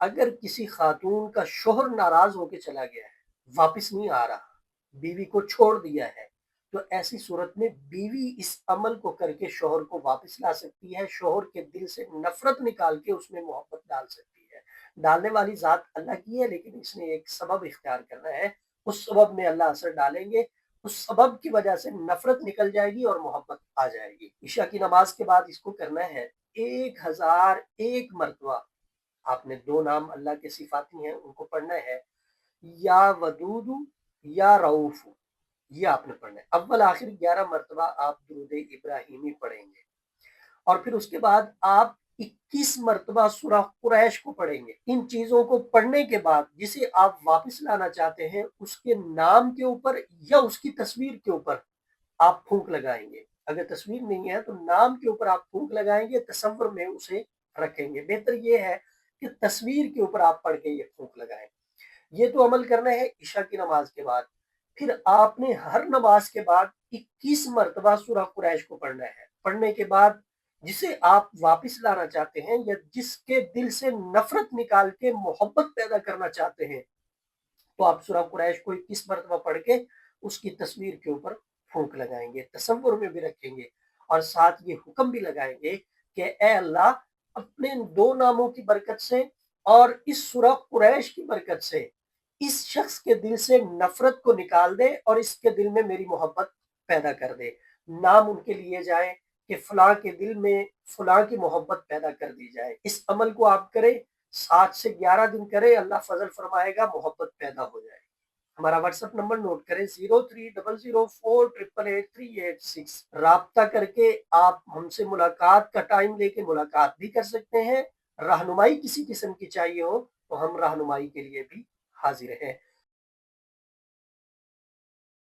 اگر کسی خاتون کا شوہر ناراض ہو کے چلا گیا ہے، واپس نہیں آ رہا، بیوی کو چھوڑ دیا ہے، تو ایسی صورت میں بیوی اس عمل کو کر کے شوہر کو واپس لا سکتی ہے، شوہر کے دل سے نفرت نکال کے اس میں محبت ڈال سکتی ہے۔ ڈالنے والی ذات اللہ کی ہے، لیکن اس نے ایک سبب اختیار کرنا ہے، اس سبب میں اللہ اثر ڈالیں گے، اس سبب کی وجہ سے نفرت نکل جائے گی اور محبت آ جائے گی۔ عشاء کی نماز کے بعد اس کو کرنا ہے 1001 مرتبہ۔ آپ نے دو نام اللہ کے صفاتی ہیں ان کو پڑھنا ہے، یا ودود یا رعوف، یہ آپ نے پڑھنا ہے۔ اول آخر 11 مرتبہ آپ درود ابراہیمی پڑھیں گے، اور پھر اس کے بعد آپ 21 مرتبہ سورہ قریش کو پڑھیں گے۔ ان چیزوں کو پڑھنے کے بعد جسے آپ واپس لانا چاہتے ہیں اس کے نام کے اوپر یا اس کی تصویر کے اوپر آپ پھونک لگائیں گے۔ اگر تصویر نہیں ہے تو نام کے اوپر آپ پھونک لگائیں گے، تصور میں اسے رکھیں گے۔ بہتر یہ ہے کہ تصویر کے اوپر آپ پڑھ کے یہ پھونک لگائیں۔ یہ تو عمل کرنا ہے عشاء کی نماز کے بعد۔ پھر آپ نے ہر نماز کے بعد 21 مرتبہ سورہ قریش کو پڑھنا ہے۔ پڑھنے کے بعد جسے آپ واپس لانا چاہتے ہیں یا جس کے دل سے نفرت نکال کے محبت پیدا کرنا چاہتے ہیں، تو آپ سورہ قریش کو 21 مرتبہ پڑھ کے اس کی تصویر کے اوپر پھونک لگائیں گے، تصور میں بھی رکھیں گے، اور ساتھ یہ حکم بھی لگائیں گے کہ اے اللہ، اپنے دو ناموں کی برکت سے اور اس سورہ قریش کی برکت سے اس شخص کے دل سے نفرت کو نکال دے اور اس کے دل میں میری محبت پیدا کر دے۔ نام ان کے لیے جائیں کہ فلاں کے دل میں فلاں کی محبت پیدا کر دی جائے۔ اس عمل کو آپ کریں، 7 سے 11 دن کریں، اللہ فضل فرمائے گا، محبت پیدا ہو جائے گی۔ ہمارا واٹس ایپ نمبر نوٹ کریں، 0300488386۔ رابطہ کر کے آپ ہم سے ملاقات کا ٹائم لے کے ملاقات بھی کر سکتے ہیں۔ رہنمائی کسی قسم کی چاہیے ہو تو ہم رہنمائی کے لیے بھی حاضر ہیں۔